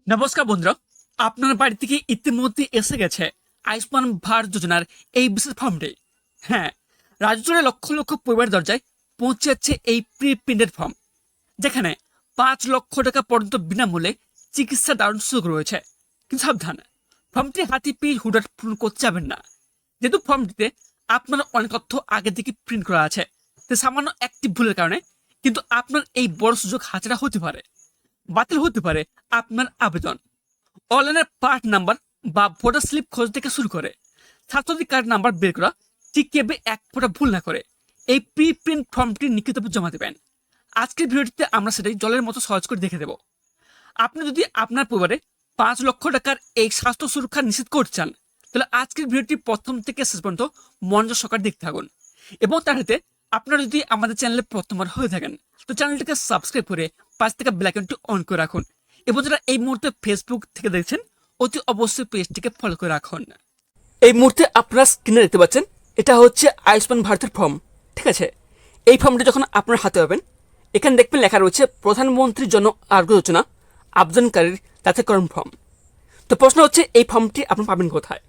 নমস্কার বন্ধুরা, আপনার বাড়ি থেকে ইতিমধ্যে এসে গেছে আয়ুষ্মান ভারত যোজনার এই বিশেষ ফর্মটি। হ্যাঁ, রাজ্য জুড়ে লক্ষ লক্ষ পরিবার দরজায় পৌঁছে যাচ্ছে এই প্রি প্রিন্টেড ফর্ম, যেখানে 5 লক্ষ টাকা পর্যন্ত বিনামূল্যে চিকিৎসা দারুণ সুযোগ রয়েছে। কিন্তু সাবধান, ফর্মটি হাতে পেয়ে হুটহাট পূরণ করতে যাবেন না, যেহেতু ফর্মটিতে আপনার অনেক তথ্য আগে থেকে প্রিন্ট করা আছে। তাই সামান্য একটি ভুলের কারণে কিন্তু আপনার এই বড় সুযোগ হাতছাড়া হতে পারে, বাতিল হতে পারে আপনার আবেদন। অনলাইনের পার্ট নাম্বার বা ভোটার স্লিপ খোঁজ থেকে শুরু করে স্বাস্থ্যসাথী কার্ড নাম্বার বের করা ঠিক কেবে এক ফোঁটা ভুল না করে এই প্রি প্রিন্ট ফর্মটি নিখুঁতভাবে জমা দেবেন। আজকের ভিডিওটিতে আমরা সেটাই জলের মতো সহজ করে দেখে দেব। আপনি যদি আপনার পরিবারে 5 লক্ষ টাকার এই স্বাস্থ্য সুরক্ষা নিশ্চিত করতে চান, তাহলে আজকের ভিডিওটি প্রথম থেকে শেষ পর্যন্ত মনোযোগ সহকারে দেখতে থাকুন। এবং তার সাথে আপনারা যদি আমাদের চ্যানেলে প্রথমবার হয়ে থাকেন, তো চ্যানেলটিকে সাবস্ক্রাইব করে পাশ থেকে বেল আইকনটি অন করে রাখুন। এবং যারা এই মুহূর্তে ফেসবুক থেকে দেখছেন, অতি অবশ্যই পেজটিকে ফলো করে রাখুন। এই মুহূর্তে আপনারা স্ক্রিনে দেখতে পাচ্ছেন, এটা হচ্ছে আয়ুষ্মান ভারতের ফর্ম। ঠিক আছে, এই ফর্মটি যখন আপনার হাতে পাবেন, এখানে দেখবেন লেখা রয়েছে প্রধানমন্ত্রী জন আরোগ্য যোজনা আবেদনকারীর যাচাইকরণ ফর্ম। তো প্রশ্ন হচ্ছে, এই ফর্মটি আপনি পাবেন কোথায়?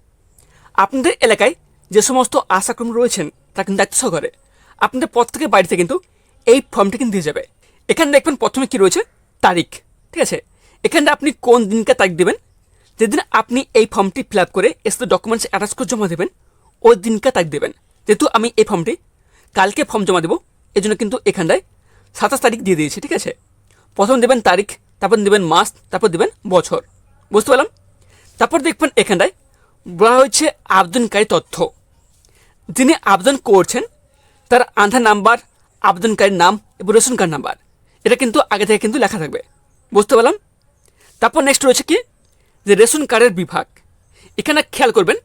আপনাদের এলাকায় যে সমস্ত আশাকর্মী রয়েছেন, তারা কিন্তু দায়িত্ব সহকারে আপনাদের প্রত্যেকের বাড়িতে কিন্তু এই ফর্মটি কিন্তু দিয়ে যাবে। এখানে দেখবেন প্রথমে কি রয়েছে, তারিখ। ঠিক আছে, এখানে আপনি কোন দিনকে তারিখ দেবেন, যেদিন আপনি এই ফর্মটি ফিল আপ করে এসে ডকুমেন্টস অ্যাটাচ করে জমা দেবেন, ওই দিনকে তারিখ দেবেন। যেহেতু আমি এই ফর্মটি কালকে ফর্ম জমা দেবো, এই জন্য কিন্তু এখানটায় 27 তারিখ দিয়ে দিয়েছি। ঠিক আছে, প্রথম দেবেন তারিখ, তারপর দেবেন মাস, তারপর দেবেন বছর। বুঝতে পারলাম? তারপর দেখবেন এখানটায় বলা হয়েছে আবেদনকারী তথ্য। যিনি আবেদন করছেন তার আধার নাম্বার, আবেদনকারীর নাম এবং রেশন কার্ড নাম্বার, এটা কিন্তু আগে থেকে কিন্তু লেখা থাকবে। বুঝতে পারলাম? তারপর নেক্সট রয়েছে কি, যে রেশন কার্ডের বিভাগ। এখানে খেয়াল করবেন,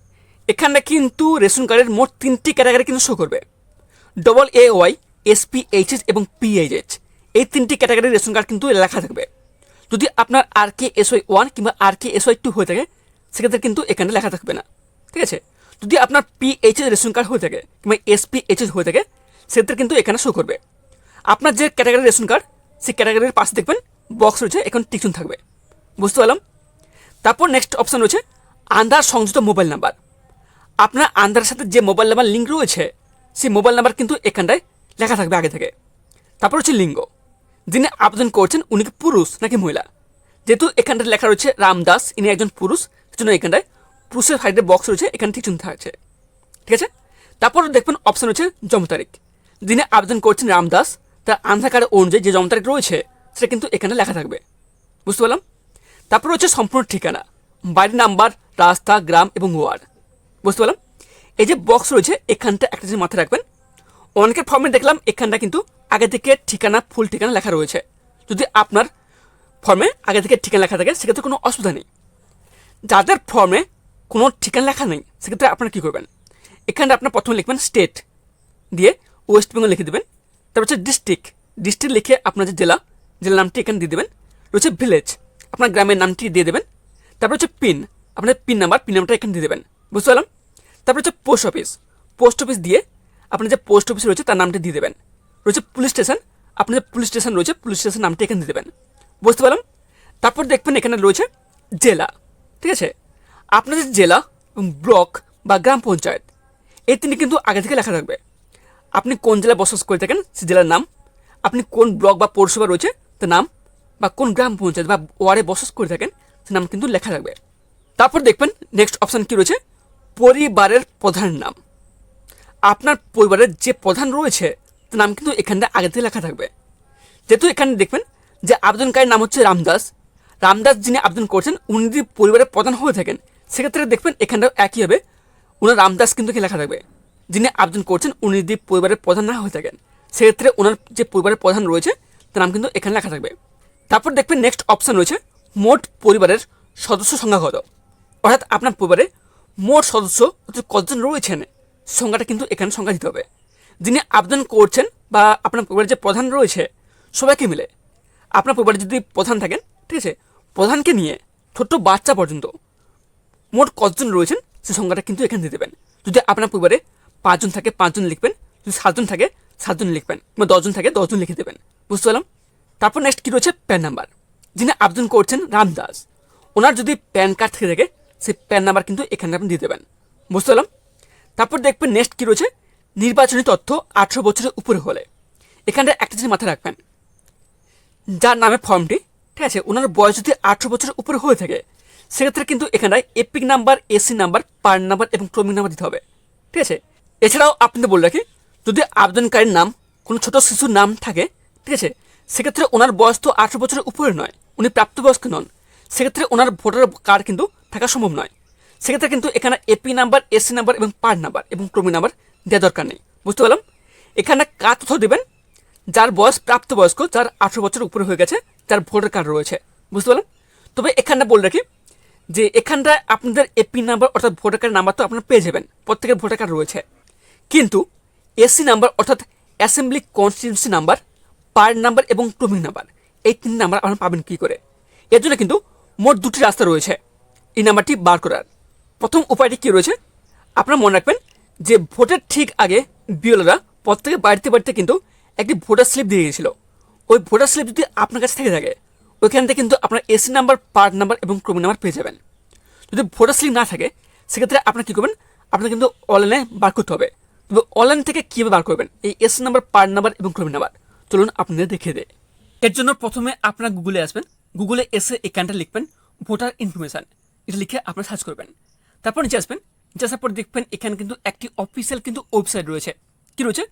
এখানে কিন্তু রেশন কার্ডের মোট 3টি ক্যাটাগরি কিন্তু শো করবে। AAY, SPHS এবং PHS, এই 3টি ক্যাটাগরির রেশন কার্ড কিন্তু লেখা থাকবে। যদি আপনার RKSY1 কিংবা RKSY2 হয়ে থাকে, সেক্ষেত্রে কিন্তু এখানে লেখা থাকবে না। ঠিক আছে, যদি আপনার PHS রেশন কার্ড হয়ে থাকে কিংবা SPHS হয়ে থাকে, সেক্ষেত্রে কিন্তু এখানে শো করবে। আপনার যে ক্যাটাগরির রেশন কার্ড, সেই ক্যাটাগরির পাশে দেখবেন বক্স রয়েছে, এখন টিক চিহ্ন থাকবে। বুঝতে পারলাম? তারপর নেক্সট অপশান রয়েছে আধার সংযুক্ত মোবাইল নাম্বার। আপনার আধারের সাথে যে মোবাইল নাম্বার লিঙ্ক রয়েছে, সেই মোবাইল নাম্বার কিন্তু এখানটায় লেখা থাকবে আগে থেকে। তারপর হচ্ছে লিঙ্গ, যিনি আবেদন করছেন উনি কি পুরুষ নাকি মহিলা। যেহেতু এখানটায় লেখা রয়েছে রামদাস, ইনি একজন পুরুষ, সেজন্য এখানটায় পুরুষের সাইডে বক্স রয়েছে, এখানে ঠিক চিহ্ন থাকছে। ঠিক আছে, তারপর দেখবেন অপশান রয়েছে জন্ম তারিখ। যিনি আবেদন করছেন রামদাস, তার আধার কার্ড অনুযায়ী যে জন্ম তারিখ রয়েছে, সেটা কিন্তু এখানে লেখা থাকবে। বুঝতে পারলাম? তারপর হচ্ছে সম্পূর্ণ ঠিকানা, বাড়ির নাম্বার, রাস্তা, গ্রাম এবং ওয়ার্ড। বুঝতে পারলাম? এই যে বক্স রয়েছে, এখানটা একটা জিনিস মাথায় রাখবেন, অনেকের ফর্মে দেখলাম এখানটা কিন্তু আগে থেকে ঠিকানা, ফুল ঠিকানা লেখা রয়েছে। যদি আপনার ফর্মে আগে থেকে ঠিকানা লেখা থাকে, সেক্ষেত্রে কোনো অসুবিধা নেই। যাদের ফর্মে কোনো ঠিকানা লেখা নেই, সেক্ষেত্রে আপনারা কী করবেন, এখানটা আপনার প্রথমে লিখবেন স্টেট, দিয়ে ওয়েস্ট বেঙ্গল লিখে দেবেন। তারপর হচ্ছে ডিস্ট্রিক্ট লিখে আপনার যে জেলার নামটি এখানে দিয়ে দেবেন। রয়েছে ভিলেজ, আপনার গ্রামের নামটি দিয়ে দেবেন। তারপর হচ্ছে পিন, আপনার নাম্বারটা এখানে দিয়ে দেবেন। বুঝতে পারলাম? তারপর হচ্ছে পোস্ট অফিস দিয়ে আপনার যে পোস্ট অফিস রয়েছে তার নামটি দিয়ে দেবেন। রয়েছে পুলিশ স্টেশন, আপনার যে পুলিশ স্টেশন রয়েছে, পুলিশ স্টেশন নামটি এখানে দিয়ে দেবেন। বুঝতে পারলাম? তারপর দেখবেন এখানে রয়েছে জেলা। ঠিক আছে, আপনাদের জেলা, ব্লক বা গ্রাম পঞ্চায়েত, এই তিনটি কিন্তু আগে থেকে লেখা থাকবে। আপনি কোন জেলায় বসবাস করে থাকেন সেই জেলার নাম, আপনি কোন ব্লক বা পৌরসভা রয়েছে তার নাম, বা কোন গ্রাম পঞ্চায়েত বা ওয়ার্ডে বসবাস করে থাকেন সে নাম কিন্তু লেখা থাকবে। তারপর দেখবেন নেক্সট অপশান কি রয়েছে, পরিবারের প্রধানের নাম। আপনার পরিবারের যে প্রধান রয়েছে তার নাম কিন্তু এখানটা আগে থেকে লেখা থাকবে। যেহেতু এখানে দেখবেন যে আবেদনকারীর নাম হচ্ছে রামদাস, যিনি আবেদন করছেন উনি যদি পরিবারের প্রধান হয়ে থাকেন, সেক্ষেত্রে দেখবেন এখানটাও একই হবে, ওনার রামদাস কিন্তু লেখা থাকবে। যিনি আবেদন করছেন উনি যদি পরিবারের প্রধান না হয়ে থাকেন, সেক্ষেত্রে ওনার যে পরিবারের প্রধান রয়েছে তার নাম কিন্তু এখানে লেখা থাকবে। তারপর দেখবেন নেক্সট অপশান রয়েছে মোট পরিবারের সদস্য সংখ্যা কত। অর্থাৎ আপনার পরিবারে মোট সদস্য কতজন রয়েছেন, সংখ্যাটা কিন্তু এখানে সংখ্যা দিতে হবে। যিনি আবেদন করছেন বা আপনার পরিবারের যে প্রধান রয়েছে, সবাইকে মিলে আপনার পরিবারে যদি প্রধান থাকেন, ঠিক আছে, প্রধানকে নিয়ে ছোট্ট বাচ্চা পর্যন্ত মোট কতজন রয়েছেন সেই সংখ্যাটা কিন্তু এখানে দিয়ে দেবেন। যদি আপনার পরিবারে 5 জন থাকে 5 জন লিখবেন, যদি 7 জন থাকে 7 জন লিখবেন, কিংবা 10 জন থাকে 10 জন লিখে দেবেন। বুঝতে পারলাম? তারপর নেক্সট কী রয়েছে, প্যান নাম্বার। যিনি আবেদন করছেন রামদাস, ওনার যদি প্যান কার্ড থেকে থাকে সেই প্যান নাম্বার কিন্তু এখানে আপনি দিয়ে দেবেন। বুঝতে পারলাম? তারপর দেখবেন নেক্সট কী রয়েছে, নির্বাচনী তথ্য 18 বছরের উপরে হলে। এখানটা একটা জিনিস মাথায় রাখবেন, যার নামে ফর্মটি, ঠিক আছে, ওনার বয়স যদি 18 বছরের উপরে হয়ে থাকে সেক্ষেত্রে কিন্তু এখানটায় এপিক নাম্বার, এসি নাম্বার, পার নাম্বার এবং ক্রমিক নাম্বার দিতে হবে। ঠিক আছে, এছাড়াও আপনাদের বলে রাখি, যদি আবেদনকারীর নাম কোনো ছোট শিশুর নাম থাকে, ঠিক আছে, সেক্ষেত্রে ওনার বয়স তো 18 বছরের উপরে নয়, উনি প্রাপ্তবয়স্ক নন, সেক্ষেত্রে ওনার ভোটার কার্ড কিন্তু থাকা সম্ভব নয়। সেক্ষেত্রে কিন্তু এখানে এপি নাম্বার, এসি নাম্বার এবং পার নাম্বার এবং ক্রমিক নাম্বার দেওয়া দরকার নেই। বুঝতে পারলাম? এখানে কার তথ্য দেবেন, যার বয়স প্রাপ্তবয়স্ক, যার 18 বছর উপরে হয়ে গেছে, যার ভোটার কার্ড রয়েছে। বুঝতে পারলাম? তবে এখানটা বলে রাখি যে এখানটায় আপনাদের এপি নাম্বার অর্থাৎ ভোটার কার্ড নাম্বার তো আপনারা পেয়ে যাবেন, প্রত্যেকের ভোটার কার্ড রয়েছে, কিন্তু এসি নাম্বার অর্থাৎ অ্যাসেম্বলি কনস্টিটিউন্সি নাম্বার, পার নাম্বার এবং ক্রমিক নাম্বার, এই 3 নাম্বার আপনারা পাবেন কী করে? এর জন্য কিন্তু মোট 2টি রাস্তা রয়েছে এই নাম্বারটি বার করার। প্রথম উপায়টি কী রয়েছে, আপনারা মনে রাখবেন যে ভোটের ঠিক আগে বিএলওরা প্রত্যেকের বাড়িতে বাড়িতে কিন্তু একটি ভোটার স্লিপ দিয়ে গিয়েছিল। ওই ভোটার স্লিপ যদি আপনার কাছে থেকে থাকে ওইখান থেকে কিন্তু আপনার এসি নাম্বার, পার নাম্বার এবং ক্রমিক নাম্বার পেয়ে যাবেন। যদি ভোটার স্লিপ না থাকে সেক্ষেত্রে আপনার কী করবেন, আপনার কিন্তু অনলাইনে বার করতে হবে। তবে অনলাইন থেকে কীভাবে বার করবেন এই এসি নাম্বার, পার নাম্বার এবং ক্রমিক নাম্বার, চলুন আপনাদের দেখিয়ে দেয়। এর জন্য প্রথমে আপনারা গুগলে আসবেন, গুগলে এসে এখানটা লিখবেন ভোটার ইনফরমেশান, এটা লিখে আপনারা সার্চ করবেন। তারপর নিচে আসবেন, নিচে আসার পর দেখবেন এখানে কিন্তু একটি অফিসিয়াল কিন্তু ওয়েবসাইট রয়েছে। কী রয়েছে,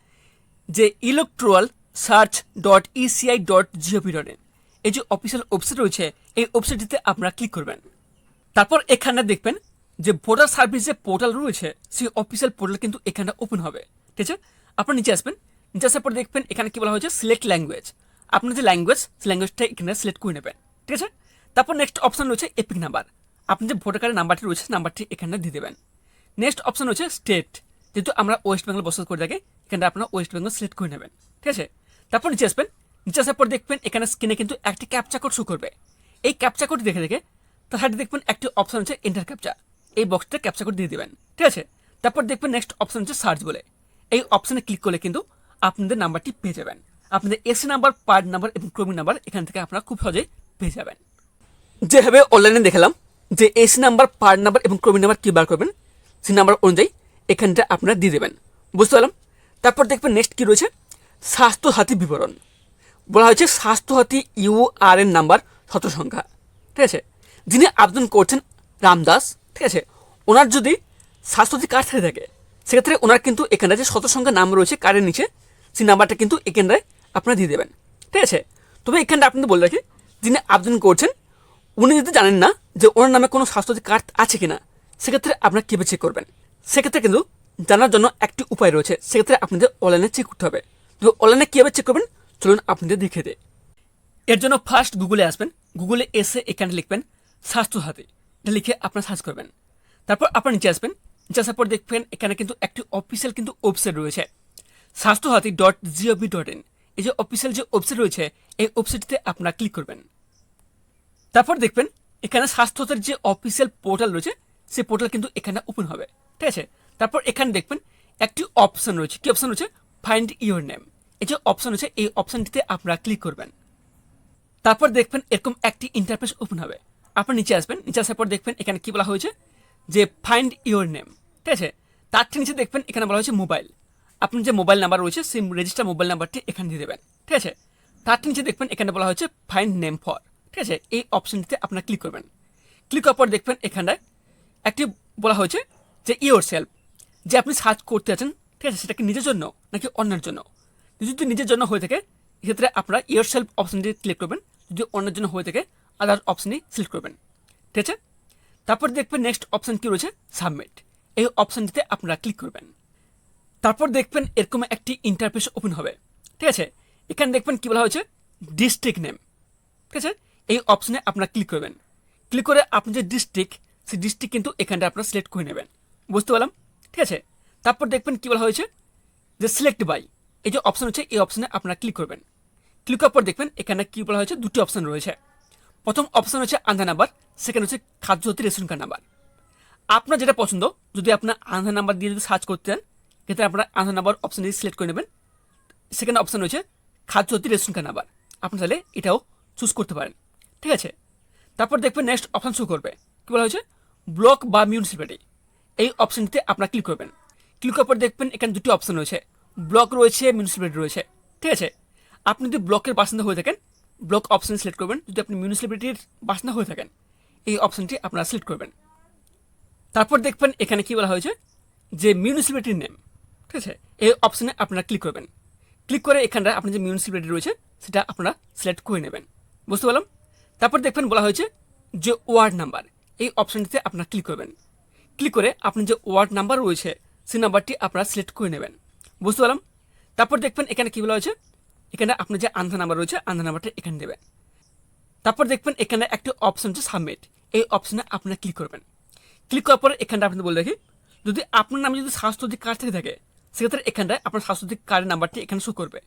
যে ইলেকট্রাল search.eci.gov.in, এই যে অফিসিয়াল ওয়েবসাইট রয়েছে এই ওয়েবসাইটটিতে আপনারা ক্লিক করবেন। তারপর এখানে দেখবেন যে ভোটার সার্ভিস যে পোর্টাল রয়েছে সেই অফিসিয়াল পোর্টাল কিন্তু এখানে ওপেন হবে। ঠিক আছে, আপনার নিচে আসবেন, নিচে আসার পর দেখবেন এখানে কি বলা হয়েছে, সিলেক্ট ল্যাঙ্গুয়েজ। আপনার যে ল্যাঙ্গুয়েজ সেই ল্যাঙ্গুয়েজটা এখানে সিলেক্ট করে নেবেন। ঠিক আছে, তারপর নেক্সট অপশন রয়েছে এপিক নাম্বার, আপনি যে ভোটার কার্ডের নাম্বারটি রয়েছে নাম্বারটি এখানে দিয়ে দেবেন। নেক্সট অপশন রয়েছে স্টেট, যেহেতু আমরা ওয়েস্ট বেঙ্গল বসবাস করে থাকি এখানে আপনারা ওয়েস্ট বেঙ্গল সিলেক্ট করে নেবেন। ঠিক আছে, তারপর নিচে আসবেন, নিচে আসার পর দেখবেন এখানে স্ক্রিনে কিন্তু একটি ক্যাপচা কোড শো করবে। এই ক্যাপচা কোড দেখে দেখে তার সাথে দেখবেন একটি অপশন হচ্ছে এন্টার ক্যাপচা, এই বক্সটা ক্যাপচা কোড দিয়ে দেবেন। ঠিক আছে, তারপর দেখবেন নেক্সট অপশন হচ্ছে সার্চ বলে, এই অপশনে ক্লিক করলে কিন্তু আপনাদের নাম্বারটি পেয়ে যাবেন। আপনাদের এসি নাম্বার, পার নাম্বার এবং ক্রমিক নাম্বার এখান থেকে আপনারা খুব সহজেই পেয়ে যাবেন। যেভাবে অনলাইনে দেখালাম যে এসি নাম্বার, পার নাম্বার এবং ক্রমিক নাম্বার কী বার করবেন সেই নাম্বার অনুযায়ী এখানটা আপনারা দিয়ে দেবেন। বুঝতে পারলাম? তারপর দেখবেন নেক্সট কী রয়েছে, স্বাস্থ্য সাথী বিবরণ। বলা হয়েছে স্বাস্থ্য সাথী ইউআরএন নাম্বার, সতর সংখ্যা। ঠিক আছে, যিনি আবেদন করছেন রামদাস, ঠিক আছে, ওনার যদি স্বাস্থ্যসাথী কার্ড থেকে থাকে সেক্ষেত্রে ওনার কিন্তু এখানে যে সতর সংখ্যা নাম রয়েছে কার্ডের নিচে সেই নাম্বারটা কিন্তু এখানটায় আপনারা দিয়ে দেবেন। ঠিক আছে, তবে এখানটা আপনাদের বলে রাখি, যিনি আবেদন করছেন উনি যদি জানেন না যে ওনার নামে কোনো স্বাস্থ্যসাথী কার্ড আছে কিনা সেক্ষেত্রে আপনারা কীভাবে চেক করবেন, সেক্ষেত্রে কিন্তু জানার জন্য একটি উপায় রয়েছে, সেক্ষেত্রে আপনাদের অনলাইনে চেক করতে হবে। তো অনলাইনে কীভাবে চেক করবেন চলুন আপনাদের দেখিয়ে দেয়। এর জন্য ফার্স্ট গুগলে আসবেন, গুগলে এসে এখানে লিখবেন স্বাস্থ্য সাথী, এটা লিখে আপনারা সার্চ করবেন। তারপর আপনার নিচে আসবেন, নিচে আসার পর দেখবেন এখানে কিন্তু একটি অফিসিয়াল কিন্তু ওয়েবসাইট রয়েছে swasthyasathi.gov.in, এই যে অফিসিয়াল যে ওয়েবসাইট রয়েছে এই ওয়েবসাইটটিতে আপনারা ক্লিক করবেন। তারপর দেখবেন এখানে স্বাস্থ্যসাথীর যে অফিসিয়াল পোর্টাল রয়েছে সেই পোর্টাল কিন্তু এখানে ওপেন হবে। ঠিক আছে, তারপর এখানে দেখবেন একটি অপশন রয়েছে, কি অপশন রয়েছে, ফাইন্ড ইউর নেম, এই যে অপশন রয়েছে এই অপশনটিতে আপনারা ক্লিক করবেন। তারপর দেখবেন এরকম একটি ইন্টারফেস ওপেন হবে। আপনার নিচে আসবেন, নিচে আসার পর দেখবেন এখানে কি বলা হয়েছে যে ফাইন্ড ইউর নেম। ঠিক আছে, তার ঠিক নিচে দেখবেন এখানে বলা হয়েছে মোবাইল, আপনার যে মোবাইল নাম্বার রয়েছে সেই রেজিস্টার মোবাইল নাম্বারটি এখানে দিয়ে দেবেন। ঠিক আছে, তার নিচে দেখবেন এখানে বলা হয়েছে ফাইন্ড নেম ফর, ঠিক আছে, এই অপশনটিতে আপনারা ক্লিক করবেন। ক্লিক করার পর দেখবেন এখানটায় একটি বলা হয়েছে যে ইওর সেলফ, যে আপনি সার্চ করতে আছেন, ঠিক আছে, সেটা কি নিজের জন্য নাকি অন্যের জন্য। যদি নিজের জন্য হয়ে থাকে এক্ষেত্রে আপনারা ইওর সেলফ অপশনটি ক্লিক করবেন, যদি অন্যের জন্য হয়ে থাকে আদার অপশনই সিলেক্ট করবেন। ঠিক আছে, তারপর দেখবেন নেক্সট অপশন কি রয়েছে, সাবমিট, এই অপশনটিতে আপনারা ক্লিক করবেন। তারপর দেখবেন এরকম একটি ইন্টারফেস ওপেন হবে। ঠিক আছে, এখানে দেখবেন কি বলা হয়েছে ডিস্ট্রিক্ট নেম। ঠিক আছে, এই অপশনে আপনারা ক্লিক করবেন। ক্লিক করে আপনি যে ডিস্ট্রিক্ট সেই ডিস্ট্রিক্ট কিন্তু এখানটা আপনারা সিলেক্ট করে নেবেন। বুঝতে পারলাম? ঠিক আছে, তারপর দেখবেন কি বলা হয়েছে যে সিলেক্ট বাই, এই যে অপশন হচ্ছে এই অপশনে আপনারা ক্লিক করবেন। ক্লিক করার পর দেখবেন এখানে কি বলা হয়েছে, দুটি অপশন রয়েছে। প্রথম অপশন হচ্ছে আধার নাম্বার, সেকেন্ড হচ্ছে খাদ্যসাথী রেশন কার্ড নাম্বার। আপনার যেটা পছন্দ, যদি আপনার আধার নাম্বার দিয়ে যদি সার্চ করতে চান ক্ষেত্রে আপনার আধার নাম্বার অপশন দিয়ে সিলেক্ট করে নেবেন। সেকেন্ড অপশন রয়েছে খাদ্যসাথী রেশন কার্ড নাম্বার, আপনি তাহলে এটাও চুজ করতে পারেন। ঠিক আছে, তারপর দেখবেন নেক্সট অপশন শো করবে, কি বলা হয়েছে, ব্লক বা মিউনিসিপ্যালিটি। এই অপশনটিতে আপনারা ক্লিক করবেন। ক্লিক করার পর দেখবেন এখানে দুটি অপশন রয়েছে, ব্লক রয়েছে, মিউনিসিপ্যালিটি রয়েছে। ঠিক আছে, আপনি যদি ব্লকের বাসিন্দা হয়ে থাকেন ব্লক অপশন সিলেক্ট করবেন, যদি আপনি মিউনিসিপ্যালিটির বাসিন্দা হয়ে থাকেন এই অপশনটি আপনারা সিলেক্ট করবেন। তারপর দেখবেন এখানে কি বলা হয়েছে যে মিউনিসিপ্যালিটির নেম। ঠিক আছে, এই অপশনে আপনারা ক্লিক করবেন। ক্লিক করে এখানটা আপনার যে মিউনিসিপ্যালিটি রয়েছে সেটা আপনারা সিলেক্ট করে নেবেন। বুঝতে পারলাম? তারপর দেখবেন বলা হয়েছে যে ওয়ার্ড নাম্বার, এই অপশনটিতে আপনারা ক্লিক করবেন। ক্লিক করে আপনি যে ওয়ার্ড নাম্বার রয়েছে সেই নাম্বারটি আপনারা সিলেক্ট করে নেবেন। বুঝতে পারলাম? তারপর দেখবেন এখানে কি বলা হয়েছে, এখানে আপনার যে আধার নাম্বার রয়েছে আধার নাম্বারটা এখানে দেবেন। তারপর দেখবেন এখানে একটি অপশন হচ্ছে সাবমিট, এই অপশনে আপনারা ক্লিক করবেন। ক্লিক করার পরে এখানটা আপনাদের বলে রাখি, যদি আপনার নামে যদি স্বাস্থ্যসাথী কার্ড থেকে থাকে সেক্ষেত্রে এখানটায় আপনার স্বাস্থ্যসাথী কার্ডের নাম্বারটি এখানে শো করবে।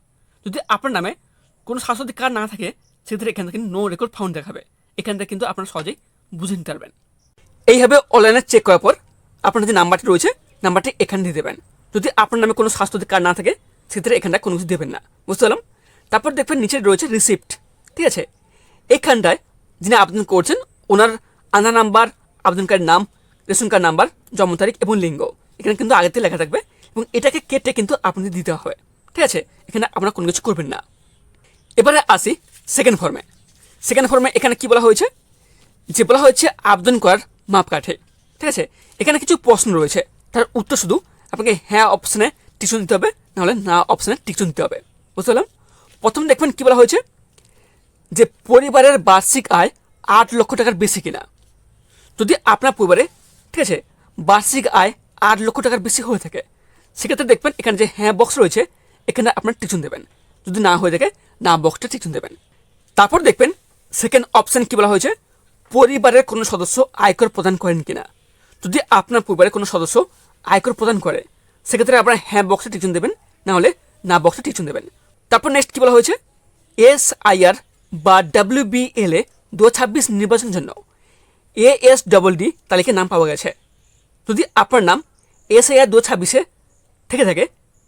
যদি আপনার নামে কোনো স্বাস্থ্যসাথী কার্ড না থাকে সেক্ষেত্রে এখান থেকে নো রেকর্ড ফাউন্ড দেখাবে। এখান থেকে কিন্তু আপনারা সহজেই বুঝে নিতে পারবেন। এইভাবে অনলাইনে চেক করার পর আপনার যে নাম্বারটি রয়েছে নাম্বারটি এখানে দিয়ে দেবেন। যদি আপনার নামে কোনো স্বাস্থ্যসাথী কার্ড না থাকে সেক্ষেত্রে এখানটায় কোনো কিছু দেবেন না। বুঝতে পারলাম? তারপর দেখবেন নিচে রয়েছে রিসিপ্ট। ঠিক আছে, এখানটায় যিনি আবেদন করছেন ওনার আধার নাম্বার, আবেদনকারীর নাম, রেশন কার্ড নাম্বার, জন্ম তারিখ এবং লিঙ্গ এখানে কিন্তু আগে থেকে লেখা থাকবে এবং এটাকে কেটে কিন্তু আপনাদের দিতে হবে। ঠিক আছে, এখানে আপনারা কোনো কিছু করবেন না। এবারে আসি সেকেন্ড ফর্মে। সেকেন্ড ফর্মে এখানে কি বলা হয়েছে, যে বলা হয়েছে আবেদন করার মাপকাঠি। ঠিক আছে, এখানে কিছু প্রশ্ন রয়েছে, তার উত্তর শুধু আপনাকে হ্যাঁ অপশনে টিকচুন দিতে হবে, নাহলে না অপশনে টিকচুন দিতে হবে। বুঝতে পারলাম? প্রথম দেখবেন কি বলা হয়েছে যে পরিবারের বার্ষিক আয় 8 লক্ষ টাকার বেশি কিনা। যদি আপনার পরিবারে, ঠিক আছে, বার্ষিক আয় 8 লক্ষ টাকার বেশি হয়ে থাকে সেক্ষেত্রে দেখবেন এখানে যে হ্যাঁ বক্স রয়েছে এখানে আপনার টিকচুন দেবেন। যদি না হয়ে থাকে না বক্সটা টিকচুন দেবেন। তারপর দেখবেন সেকেন্ড অপশন কি বলা হয়েছে, পরিবারের কোনো সদস্য আয়কর প্রদান করেন কিনা। যদি আপনার পরিবারের কোনো সদস্য আয়কর প্রদান করে সেক্ষেত্রে আপনার হ্যাঁ বক্সে টিকচুন দেবেন, না হলে না বক্সে টিকচুন দেবেন। তারপর নেক্সট কি বলা হয়েছে, SIR বা WBLA 2026 নির্বাচনের জন্য ASDD তালিকায় নাম পাওয়া গেছে। যদি আপনার নাম SIR 2026 থেকে থাকে,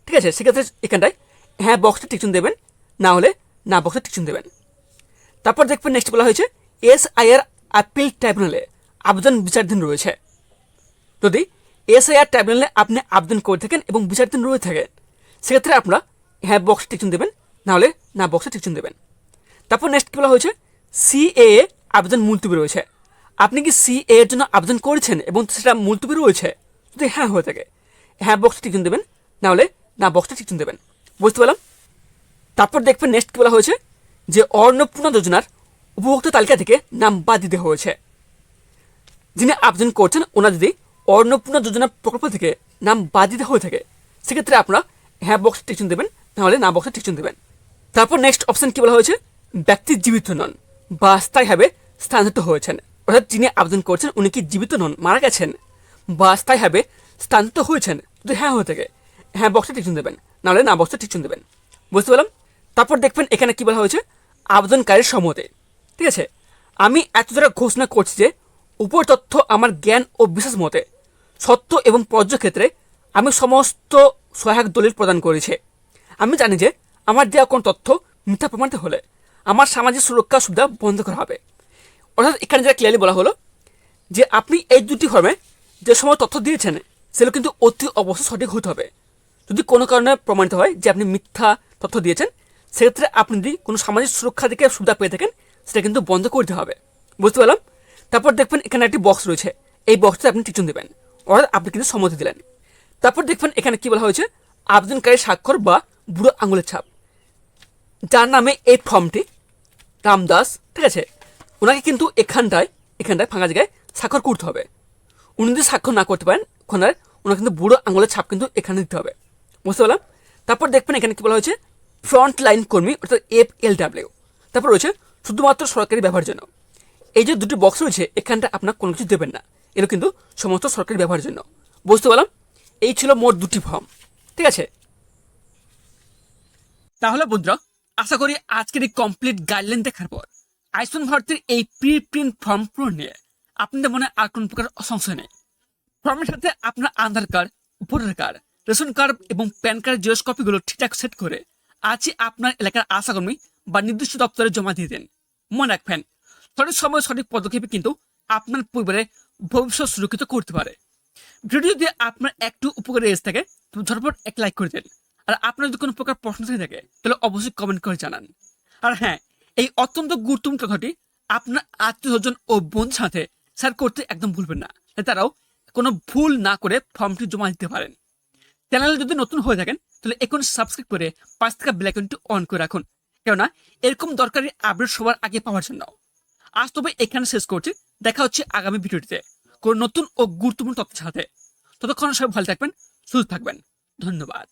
ঠিক আছে, সেক্ষেত্রে এখানটায় হ্যাঁ বক্সটা টিকচুন দেবেন, না হলে না বক্সে টিকচুন দেবেন। তারপর দেখবেন নেক্সট বলা হয়েছে SIR আপিল ট্রাইব্যুনালে আবেদন বিচারাধীন রয়েছে। যদি SIR ট্রাইব্যুনালে আপনি আবেদন করে থাকেন এবং বিচারাধীন রয়ে থাকেন সেক্ষেত্রে আপনারা হ্যাঁ বক্সে টিকচুন দেবেন, না হলে না বক্সে টিকচুন দেবেন। তারপর নেক্সট কি বলা হয়েছে, CAA আবেদন মুলতবি রয়েছে। আপনি কি CAA এর জন্য আবেদন করেছেন এবং সেটা মুলতবি রয়েছে? যদি হ্যাঁ হয়ে থাকে হ্যাঁ বক্সটা টিকচুন দেবেন, না হলে না বক্সটা টিকচুন দেবেন। বুঝতে পারলাম? তারপর দেখবেন নেক্সট কি বলা হয়েছে যে অন্নপূর্ণা যোজনার উপভোক্তা তালিকা থেকে নাম বাদ দিতে হয়েছে। যিনি আবেদন করছেন ওনার যদি অন্নপূর্ণা যোজনা প্রকল্প থেকে নাম বাদ দিতে হয়ে থাকে সেক্ষেত্রে আপনারা হ্যাঁ বক্সে টিকচুন দেবেন, নাহলে না বক্সে টিকচুন দেবেন। তারপর নেক্সট অপশন কি বলা হয়েছে, ব্যক্তি জীবিত নন বা স্থায়ীভাবে স্থানান্তরিত হয়েছেন। অর্থাৎ যিনি আবেদন করছেন উনি কি জীবিত নন, মারা গেছেন বা স্থায়ীভাবে স্থানান্তরিত হয়েছেন। যদি হ্যাঁ হয়ে থাকে হ্যাঁ বক্সে টিকচুন দেবেন, নাহলে না বক্সে টিকচুন দেবেন। বুঝতে পারলাম? তারপর দেখবেন এখানে কি বলা হয়েছে, আবেদনকারীর সম্মতি। ঠিক আছে, আমি এত দ্বারা ঘোষণা করছি যে উপর তথ্য আমার জ্ঞান ও বিশেষ মতে সত্য এবং প্রযোজ্য ক্ষেত্রে আমি সমস্ত সহায়ক দলিল প্রদান করেছি। আমি জানি যে আমার দেওয়া কোনো তথ্য মিথ্যা প্রমাণিত হলে আমার সামাজিক সুরক্ষা সুবিধা বন্ধ করা হবে। অর্থাৎ এখানে যেটা ক্লিয়ারলি বলা হলো যে আপনি এই দুটি ফর্মে যে সময় তথ্য দিয়েছেন সেগুলো কিন্তু অতি অবশ্যই সঠিক হতে হবে। যদি কোনো কারণে প্রমাণিত হয় যে আপনি মিথ্যা তথ্য দিয়েছেন সেক্ষেত্রে আপনি যদি কোনো সামাজিক সুরক্ষা থেকে সুবিধা পেয়ে থাকেন সেটা কিন্তু বন্ধ করতে হবে। বুঝতে পারলাম? তারপর দেখবেন এখানে একটি বক্স রয়েছে, এই বক্সটা আপনি টিকচুন দেবেন, অর্থাৎ আপনি কিন্তু সম্মতি দিলেন। তারপর দেখবেন এখানে কি বলা হয়েছে, আবেদনকারী স্বাক্ষর বা বুড়ো আঙুলের ছাপ। যার নামে এই ফর্মটি রামদাস, ঠিক আছে, ওনাকে কিন্তু এখানটায় ফাঁকা জায়গায় স্বাক্ষর করতে হবে। উনি যদি স্বাক্ষর না করতে পারেন ওখানে ওনার কিন্তু বুড়ো আঙুলের ছাপ কিন্তু এখানে দিতে হবে। বুঝতে পারলাম? তারপর দেখবেন এখানে কি বলা হয়েছে, ফ্রন্ট লাইন কর্মী অর্থাৎ FLW। তারপর রয়েছে শুধুমাত্র সরকারি ব্যবহারের জন্য। এই যে দুটি বক্স রয়েছে এখানটা আপনার কোনো কিছু দেবেন না, এগুলো কিন্তু সমস্ত সরকারি ব্যবহারের জন্য। বুঝতে পারলাম? এই ছিল মোট দুটি ফর্ম। ঠিক আছে, তাহলে বন্ধুরা আশা করি আজকের এই কমপ্লিট গাইডলাইন দেখার পর আয়ুষ্মান ভারতের এই প্রি প্রিন্ট ফর্ম পূরণ নিয়ে আপনাদের মনে আর কোনো প্রকার সংশয় নেই। ফর্মের সাথে আপনার Aadhaar card, voter card, ration card এবং প্যান কার্ড জেরক্স কপিগুলো ঠিকঠাক সেট করে আজই আপনার এলাকার আশাকর্মী বা নির্দিষ্ট দপ্তরে জমা দিয়ে দেন। মনে রাখবেন, সঠিক সময় সঠিক পদক্ষেপে কিন্তু আপনার পরিবারের ভবিষ্যৎ সুরক্ষিত করতে পারে। ভিডিও যদি আপনার একটু উপকারে এসে থাকে তো ঝটপট এক লাইক করে দেন। আর আপনার যদি কোনো প্রকার প্রশ্ন থেকে থাকে তাহলে অবশ্যই কমেন্ট করে জানান। আর হ্যাঁ, এই অত্যন্ত গুরুত্বপূর্ণ কথাটি আপনার আত্মীয় স্বজন ও বন্ধুর সাথে শেয়ার করতে একদম ভুলবেন না, তারাও কোনো ভুল না করে ফর্মটি জমা দিতে পারেন। চ্যানেলে যদি নতুন হয়ে থাকেন তাহলে এখন সাবস্ক্রাইব করে পাশ থেকে বেল আইকনটি অন করে রাখুন, কেননা এরকম দরকারি আপডেট সবার আগে পাওয়ার জন্য। আজ তবে এখানে শেষ করছি, দেখা হচ্ছে আগামী ভিডিওটিতে কোনো নতুন ও গুরুত্বপূর্ণ তথ্যের সাথে। ততক্ষণ সবাই ভালো থাকবেন, সুস্থ থাকবেন। ধন্যবাদ।